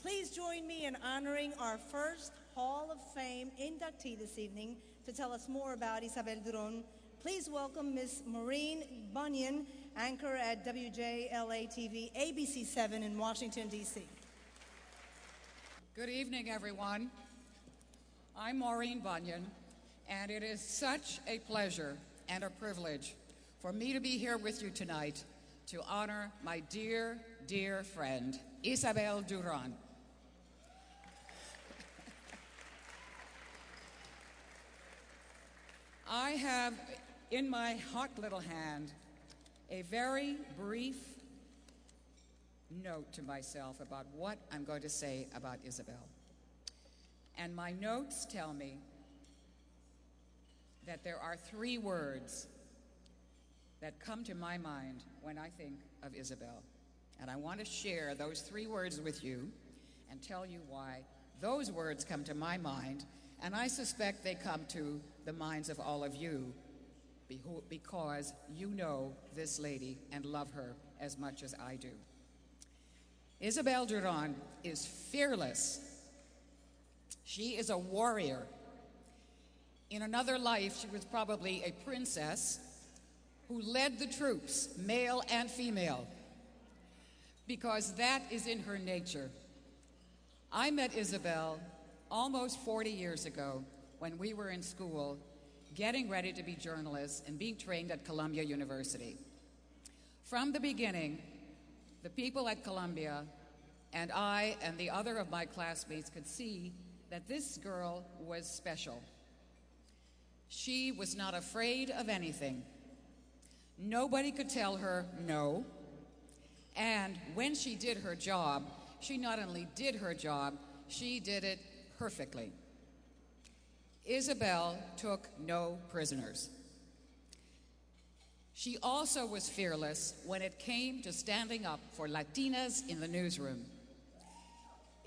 Please join me in honoring our first Hall of Fame inductee this evening. To tell us more about Ysabel Durón, please welcome Ms. Maureen Bunyan, anchor at WJLA-TV, ABC 7 in Washington, D.C. Good evening, everyone. I'm Maureen Bunyan, and it is such a pleasure and a privilege for me to be here with you tonight to honor my dear, dear friend, Ysabel Durón. I have in my hot little hand a very brief note to myself about what I'm going to say about Ysabel. And my notes tell me that there are 3 words that come to my mind when I think of Ysabel. And I want to share those 3 words with you and tell you why those words come to my mind, and I suspect they come to the minds of all of you because you know this lady and love her as much as I do. Ysabel Durón is fearless. She is a warrior. In another life, she was probably a princess who led the troops, male and female, because that is in her nature. I met Ysabel almost 40 years ago when we were in school getting ready to be journalists and being trained at Columbia University. From the beginning, the people at Columbia and I and the other of my classmates could see that this girl was special. She was not afraid of anything. Nobody could tell her no. And when she did her job, she not only did her job, she did it perfectly. Ysabel took no prisoners. She also was fearless when it came to standing up for Latinas in the newsroom.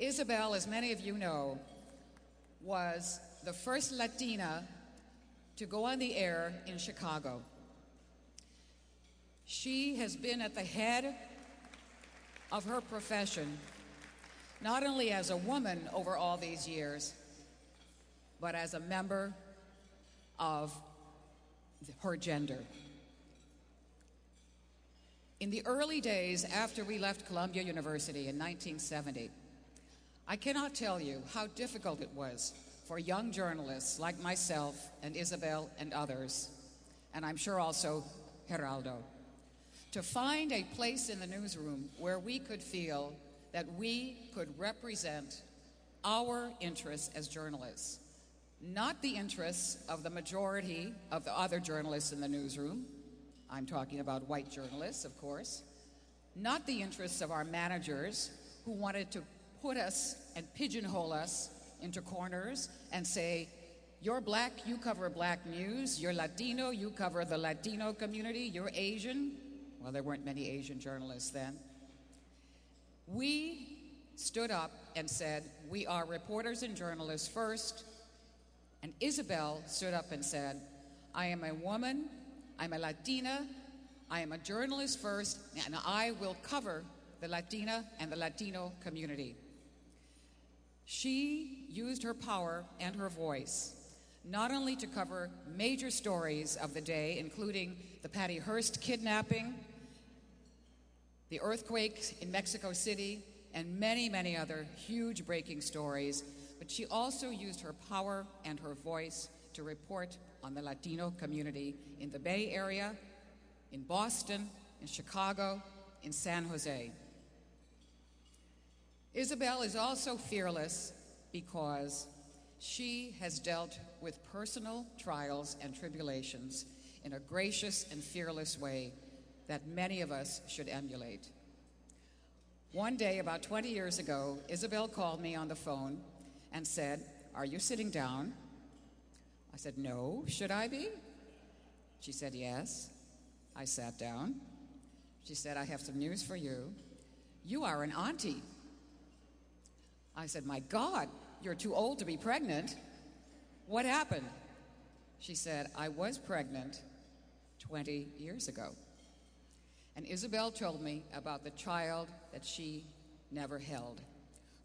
Ysabel, as many of you know, was the first Latina to go on the air in Chicago. She has been at the head of her profession, not only as a woman over all these years, but as a member of her gender. In the early days after we left Columbia University in 1970, I cannot tell you how difficult it was for young journalists like myself and Ysabel and others, and I'm sure also Geraldo, to find a place in the newsroom where we could feel that we could represent our interests as journalists, not the interests of the majority of the other journalists in the newsroom. I'm talking about white journalists, of course. Not the interests of our managers who wanted to put us and pigeonhole us into corners and say, you're black, you cover black news. You're Latino, you cover the Latino community. You're Asian. Well, there weren't many Asian journalists then. We stood up and said, we are reporters and journalists first. And Ysabel stood up and said, I am a woman, I'm a Latina, I am a journalist first, and I will cover the Latina and the Latino community. She used her power and her voice not only to cover major stories of the day, including the Patty Hearst kidnapping, the earthquake in Mexico City, and many, many other huge breaking stories, but she also used her power and her voice to report on the Latino community in the Bay Area, in Boston, in Chicago, in San Jose. Ysabel is also fearless because she has dealt with personal trials and tribulations in a gracious and fearless way that many of us should emulate. One day, about 20 years ago, Ysabel called me on the phone and said, "Are you sitting down?" I said, "No, should I be?" She said, "Yes." I sat down. She said, "I have some news for you. You are an auntie." I said, "My God, you're too old to be pregnant. What happened?" She said, "I was pregnant 20 years ago." And Ysabel told me about the child that she never held.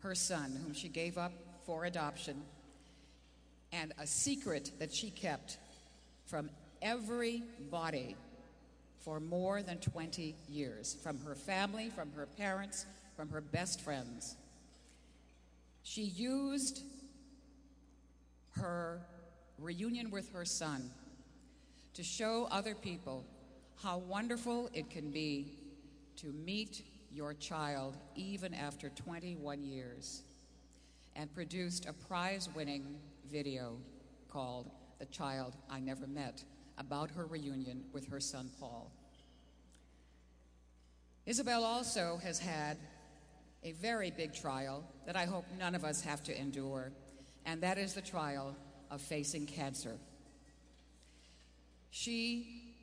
her son, whom she gave up for adoption, and a secret that she kept from everybody for more than 20 years, from her family, from her parents, from her best friends. She used her reunion with her son to show other people how wonderful it can be to meet your child even after 21 years, and produced a prize-winning video called "The Child I Never Met," about her reunion with her son Paul. Ysabel also has had a very big trial that I hope none of us have to endure, and that is the trial of facing cancer. She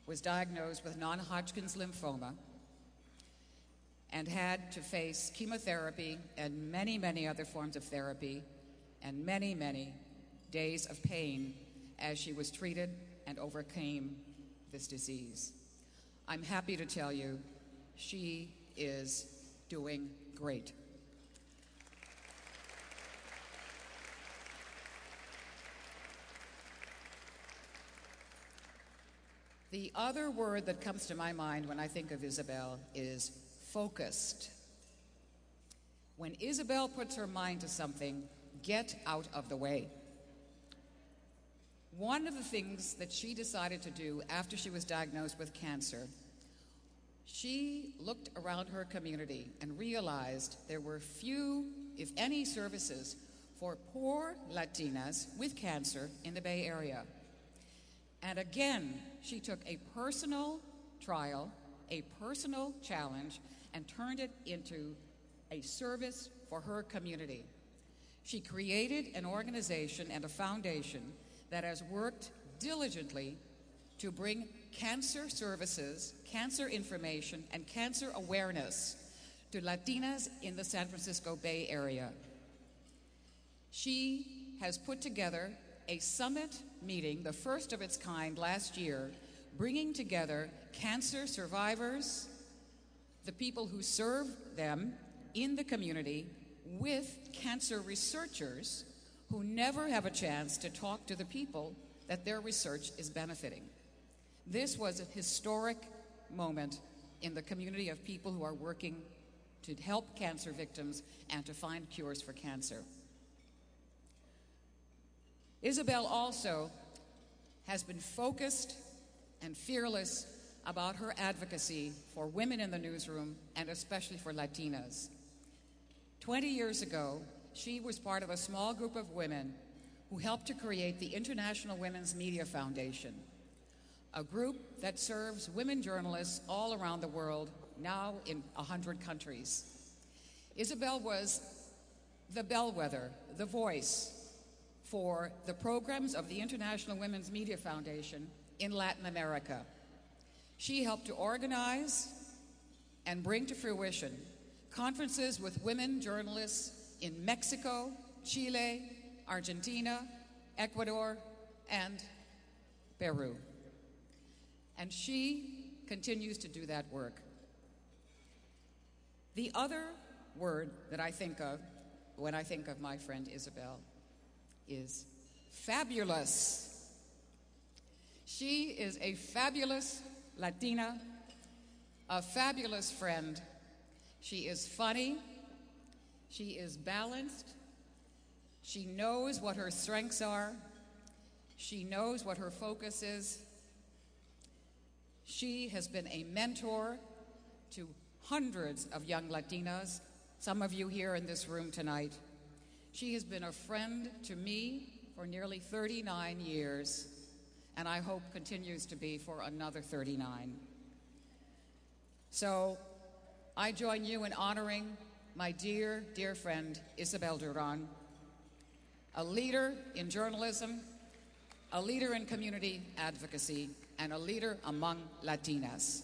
was diagnosed with non-Hodgkin's lymphoma and had to face chemotherapy and many, many other forms of therapy and many, many days of pain as she was treated and overcame this disease. I'm happy to tell you she is doing great. The other word that comes to my mind when I think of Ysabel is focused. When Ysabel puts her mind to something, get out of the way. One of the things that she decided to do after she was diagnosed with cancer, she looked around her community and realized there were few, if any, services for poor Latinas with cancer in the Bay Area. And again, she took a personal trial, a personal challenge, and turned it into a service for her community. She created an organization and a foundation that has worked diligently to bring cancer services, cancer information, and cancer awareness to Latinas in the San Francisco Bay Area. She has put together a summit meeting, the first of its kind last year, bringing together cancer survivors, the people who serve them in the community, with cancer researchers who never have a chance to talk to the people that their research is benefiting. This was a historic moment in the community of people who are working to help cancer victims and to find cures for cancer. Ysabel also has been focused and fearless about her advocacy for women in the newsroom, and especially for Latinas. 20 years ago, she was part of a small group of women who helped to create the International Women's Media Foundation, a group that serves women journalists all around the world, now in 100 countries. Ysabel was the bellwether, the voice for the programs of the International Women's Media Foundation in Latin America. She helped to organize and bring to fruition conferences with women journalists in Mexico, Chile, Argentina, Ecuador, and Peru. And she continues to do that work. The other word that I think of when I think of my friend Ysabel is fabulous. She is a fabulous Latina, a fabulous friend. She is funny, she is balanced, she knows what her strengths are, she knows what her focus is. She has been a mentor to hundreds of young Latinas, some of you here in this room tonight. She has been a friend to me for nearly 39 years, and I hope continues to be for another 39. So I join you in honoring my dear, dear friend, Ysabel Durón, a leader in journalism, a leader in community advocacy, and a leader among Latinas.